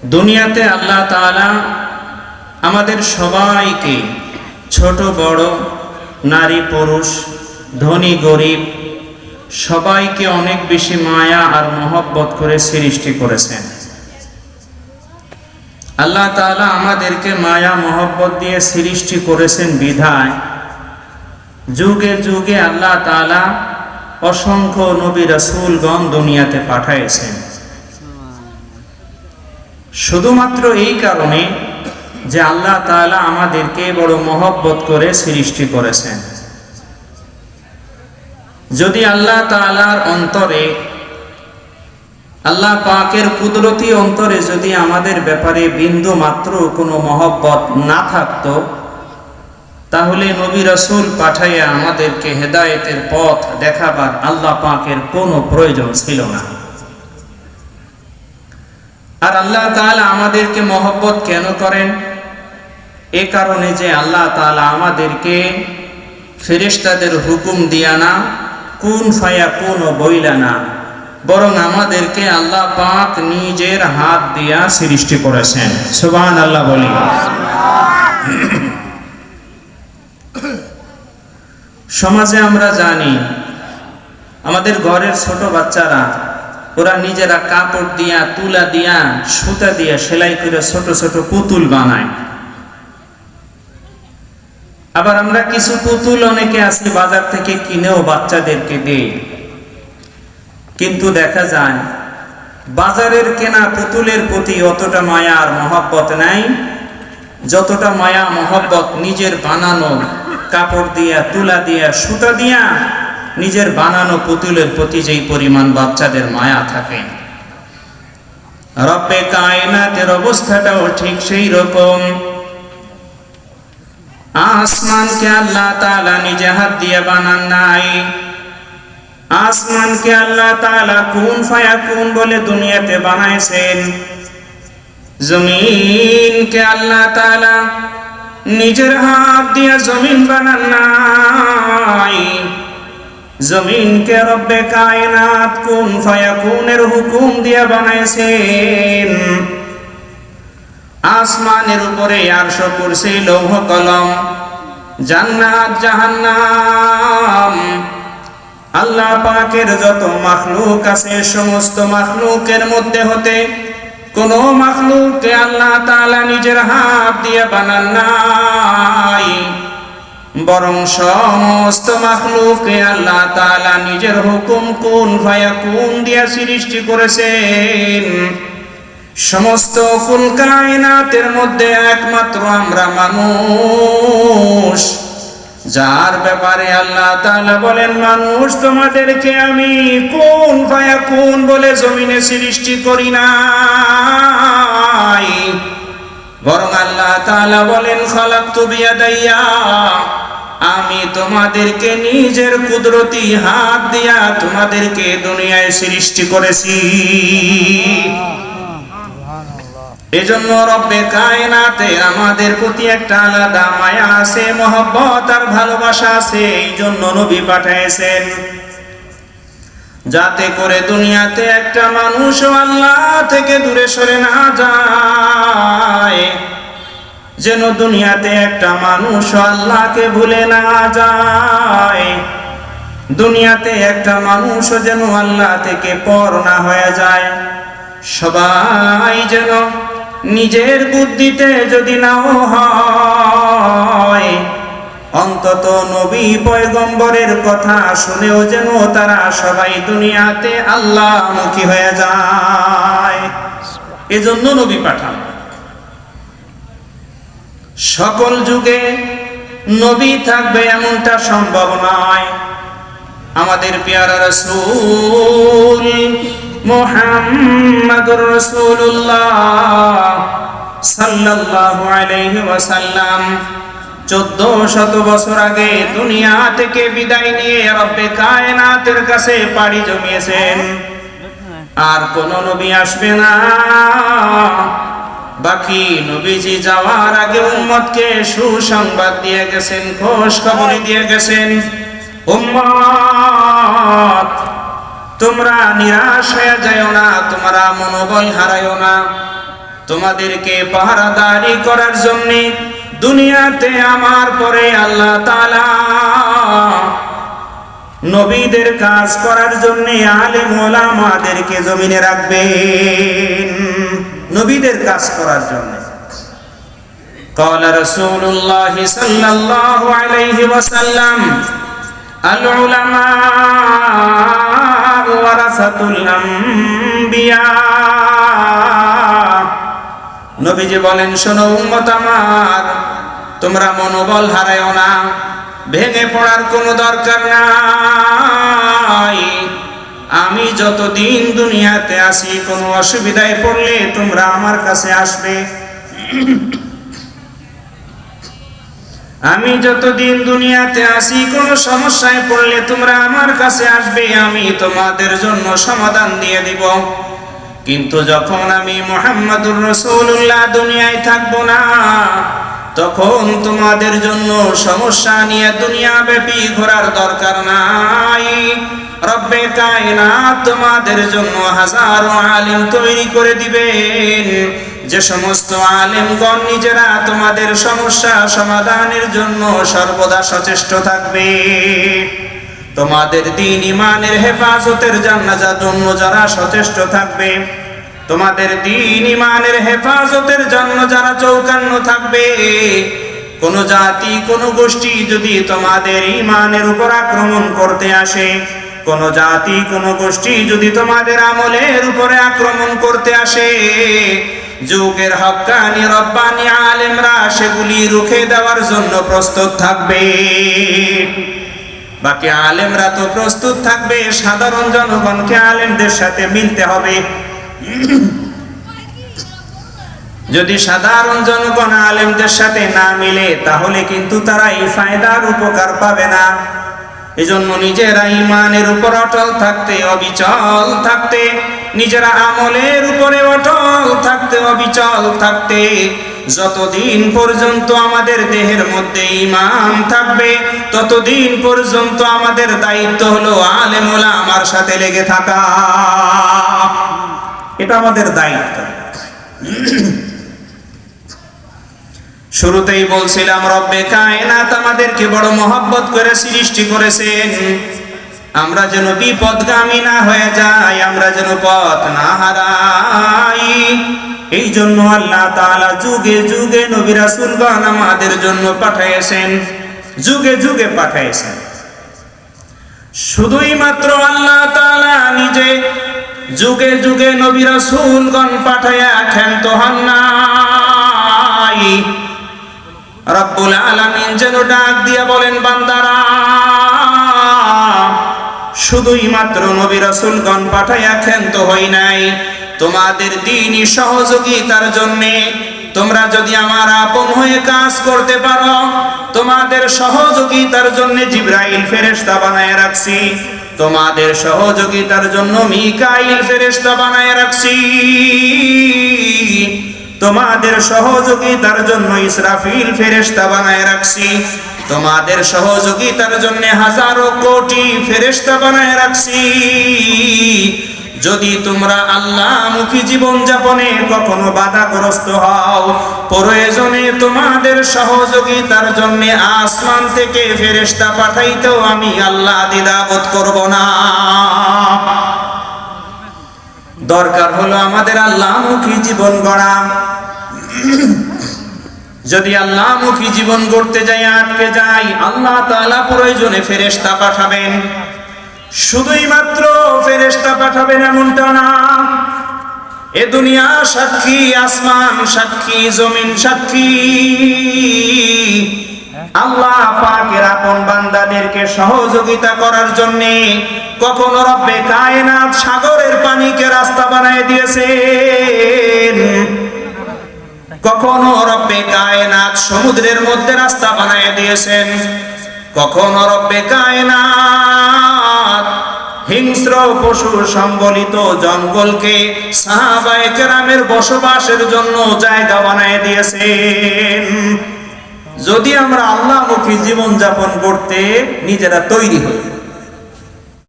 দুনিয়াতে আল্লাহ তাআলা আমাদের সবাইকে, ছোট বড়, নারী পুরুষ, ধনী গরিব সবাইকে অনেক বেশি মায়া আর মহব্বত করে সৃষ্টি করেছেন। আল্লাহ তাআলা আমাদেরকে মায়া মহব্বত দিয়ে সৃষ্টি করেছেন বিধায় যুগে যুগে আল্লাহ তাআলা অসংখ্য নবী রাসূলগণ দুনিয়াতে পাঠিয়েছেন, শুধুমাত্র এই কারণে যে আল্লাহ তাআলা আমাদেরকে বড় মহব্বত করে সৃষ্টি করেছেন। যদি আল্লাহ তাআলার অন্তরে, আল্লাহ পাকের কুদরতি অন্তরে যদি আমাদের ব্যাপারে বিন্দু মাত্র কোনো মহব্বত না থাকতো, তাহলে নবী রাসূল পাঠাইয়া আমাদেরকে হেদায়েতের পথ দেখাবার আল্লাহ পাকের কোনো প্রয়োজন ছিল না। আর আল্লাহ তাআলা আমাদেরকে মহব্বত কেন করেন? এ কারণে যে আল্লাহ তাআলা আমাদেরকে ফেরেশতাদের হুকুম দিয়া না, কুন ফায়াকুন বইলা না, বরং আমাদেরকে আল্লাহ পাক নিজের হাত দিয়া সৃষ্টি করেছেন। সুবহানাল্লাহ বলি। সমাজে আমরা জানি আমাদের ঘরের ছোট বাচ্চারা ওরা নিজেরা কাপড় দিয়া, তুলা দিয়া, সুতা দিয়া সেলাই করে ছোট ছোট পুতুল বানায়। আবার আমরা কিছু পুতুল অনেকে আছি বাজার থেকে কিনেও বাচ্চাদেরকে দেই, কিন্তু দেখা যায় বাজারের কেনা পুতুলের প্রতি অতটা মায়া আর মহব্বত নাই যতটা মায়া মহব্বত নিজের বানানো কাপড় দিয়া, তুলা দিয়া, সুতা দিয়া নিজের বানানো পুতুলের প্রতি যেই পরিমাণ বাচ্চাদের মায়া থাকে। রব্বে কায়নাতের অবস্থাটাও ঠিক সেই রকম। আসমানকে আল্লাহ তাআলা নিজে হাত দিয়ে বানান নাই, আসমানকে আল্লাহ তাআলা কুন ফায়াকুন বলে দুনিয়াতে বানাইছেন। জমিনকে আল্লাহ তাআলা নিজের হাত দিয়ে জমিন বানান নাই, জমিনকে রব্বে কায়নাত কুন ফায়াকুনের হুকুম দিয়ে বানাইছেন। আসমানের উপরে আরশ, কুরসি, লৌহ কলম, জান্নাত, জাহান্নাম, আল্লাহ পাকের যত মাখলুক আছে সমস্ত মাখলুকের মধ্যে হতে কোন মাখলুককে আল্লাহ তাআলা নিজের হাত দিয়ে বানান নাই, বরং সমস্ত মাখলুককে আল্লাহ তাআলা নিজের হুকুম কুন ফায়াকুন দিয়ে সৃষ্টি করেছেন। সমস্ত কুল কায়নাতের মধ্যে একমাত্র আমরা মানুষ, যার ব্যাপারে আল্লাহ তাআলা বলেন, মানুষ তোমাদেরকে আমি কুন ফায়াকুন বলে জমিনে সৃষ্টি করি নাই, বরং আল্লাহ তাআলা বলেন, খালাকতু বিয়াদাইয়া, আমি তোমাদেরকে নিজের কুদরতি হাত দিয়া তোমাদেরকে দুনিয়ায় সৃষ্টি করেছি। এজন্য রব্বে কায়নাতে আমাদের প্রতি একটা আলাদা মায়া আছে, মহব্বত আর ভালোবাসা আছে। এই জন্য নবী পাঠিয়েছেন, যাতে করে দুনিয়াতে একটা মানুষ আল্লাহ থেকে দূরে সরে না যায়, যেন দুনিয়াতে একটা মানুষ আল্লাহকে ভুলে না যায়, দুনিয়াতে একটা মানুষ যেন আল্লাহ থেকে পর না হয়ে যায়। সবাই যেন নিজের বুদ্ধিতে যদি নাও হয়, অন্তত নবী পয়গম্বরের কথা শুনেও যেন তারা সবাই দুনিয়াতে আল্লাহমুখী হয়ে যায়। এজন্য নবী পাঠান। সকল যুগে নবী থাকবে এমনটা সম্ভব নয়। আমাদের পেয়ারা রাসূল মুহাম্মাদুর রাসূলুল্লাহ সাল্লাল্লাহু আলাইহি ওয়াসাল্লাম 1400 বছর আগে দুনিয়া থেকে বিদায় নিয়ে রব্বে কায়নাতের কাছে পাড়ি জমিয়েছেন। আর কোন নবী আসবে না। বাকি নবীজি যাওয়ার আগে উম্মতকে সুসংবাদ দিয়ে গেছেন, খোঁজ খবর দিয়ে গেছেন, উম্মত তোমরা নিরাশ হয়ে যাও না, তোমরা মনোবল হারায়ো না, তোমাদেরকে পাহারাদারি করার জন্য দুনিয়াতে আমার পরে আল্লাহ তাআলা নবীদের কাজ করার জন্য আলেম ওলামাদেরকে জমিনে রাখবেন, নবীদের কাজ করার জন্য। قال رسول الله صلى الله عليه وسلم العلماء ورثة الأنبياء। নবীজি বলেন, শোনো উম্মত আমার, তোমরা মনোবল হারায়ো না, ভেঙে পড়ার কোনো দরকার নাই। আমি যতদিন দুনিয়াতে আছি, কোনো অসুবিধায় পড়লে তোমরা আমার কাছে আসবে। আমি যতদিন দুনিয়াতে আছি, কোনো সমস্যায় পড়লে তোমরা আমার কাছে আসবে, আমি তোমাদের জন্য সমাধান দিয়ে দিব। কিন্তু যখন আমি মুহাম্মদুর রাসূলুল্লাহ দুনিয়ায় থাকবো না, তখন তোমাদের জন্য সমস্যা নিয়ে দুনিয়া ব্যাপী ঘোরার দরকার নাই। রব্বে কায়নাত তোমাদের জন্য হাজারো আলেম তৈরি করে দিবেন, যে সমস্ত আলেমগণ নিজেরা তোমাদের সমস্যা সমাধানের জন্য সর্বদা সচেষ্ট থাকবে। তোমাদের দ্বীন ঈমানের হেফাজতের জন্য যারা সচেষ্ট থাকবে, তোমাদের দ্বীন ঈমানের হেফাজতের জন্য যারা চৌকান্ন থাকবে, কোন জাতি কোন গোষ্ঠী যদি তোমাদের ঈমানের উপর আক্রমণ করতে আসে, কোন জাতি কোন গোষ্ঠী যদি তোমাদের আমলের উপরে আক্রমণ করতে আসে, যুগের হক্কানি রব্বানি আলেমরা সেগুলি রুখে দেওয়ার জন্য প্রস্তুত থাকবে। বাকি আলেমরা তো প্রস্তুত থাকবে, সাধারণ জনগণকে আলেমদের সাথে মিলতে হবে। যদি সাধারণ জনগণ আলেমদের সাথে না মিলে, তাহলে কিন্তু তারা এই ফায়দার উপকার পাবে না। এজন্য নিজেরা ঈমানের উপর অটল থাকতে, অবিচল থাকতে, নিজেরা আমলের উপরে অটল থাকতে, অবিচল থাকতে, যতদিন পর্যন্ত আমাদের দেহের মধ্যে ঈমান থাকবে, ততদিন পর্যন্ত আমাদের দায়িত্ব হলো আলেম ওলামার সাথে লেগে থাকা। এটা আমাদের দায়িত্ব। শুরুতেই বলছিলাম, রব্বে কায়নাত আমাদেরকে বড় মহব্বত করে সৃষ্টি করেছেন, আমরা যেন বিপদগামী না হয়ে যাই, আমরা যেন পথ না হারাই। এই জন্য আল্লাহ তাআলা যুগে যুগে নবী রাসূলগণ আমাদের জন্য পাঠিয়েছেন, যুগে যুগে পাঠিয়েছেন। শুধুই মাত্র আল্লাহ তাআলা নিজে যুগে যুগে নবী রাসূলগণ পাঠায়া ক্ষান্ত হন নাই। রব্বুল আলামিন যেন ডাক দিয়া বলেন, বান্দারা, শুধুই মাত্র নবী রাসূলগণ পাঠায়া ক্ষান্ত হই নাই, তোমাদের দ্বীনি সহযোগিতার জন্য। তোমরা যদি আমার আপন হয়ে কাজ করতে পারো, তোমাদের সহযোগিতার জন্য জিবরাইল ফেরেশতা বানায় রাখছি, তোমাদের সহযোগিতার জন্য মিকাইল ফেরেশতা বানায় রাখছি, তোমাদের সহযোগিতার জন্য ইসরাফিল ফেরেশতা বানায় রাখছি, তোমাদের সহযোগিতার জন্য হাজারো কোটি ফেরেশতা বানায় রাখছি। যদি তোমরা আল্লাহমুখী জীবন যাপনে কখনো বাধাগ্রস্ত হও, প্রয়োজনে তোমাদের সহযোগিতার জন্য আসমান থেকে ফেরেশতা পাঠাইতেও আমি আল্লাহ দ্বিধাবোধ করব না। দরকার হলো আমাদের আল্লাহমুখী জীবন গড়া। যদি আল্লাহমুখী জীবন গড়তে যাই আটকে যাই, আল্লাহ তাআলা প্রয়োজনে ফেরেশতা পাঠাবেন। শুধুই মাত্র ফেরেশতা পাঠাবেন এমনটা না, এ দুনিয়া সাক্ষী, আসমান সাক্ষী, জমিন সাক্ষী। আল্লাহ পাকের আপন বান্দাদেরকে সহযোগিতা করার জন্য কখনো রব্বে কায়নাত সাগরের পানিকে রাস্তা বানায় দিয়েছেন, কখনো রব্বে কায়নাত সমুদ্রের মধ্যে রাস্তা বানায় দিয়েছেন, কখনো রব্বে কায়নাত হিংস্র পশু সম্বলিত জঙ্গলকে সাহাবায়ে কেরামের বসবাসের জন্য জায়গা বানায় দিয়েছেন। যদি আমরা আল্লাহমুখী জীবন যাপন করতে নিজেরা তৈরি হই,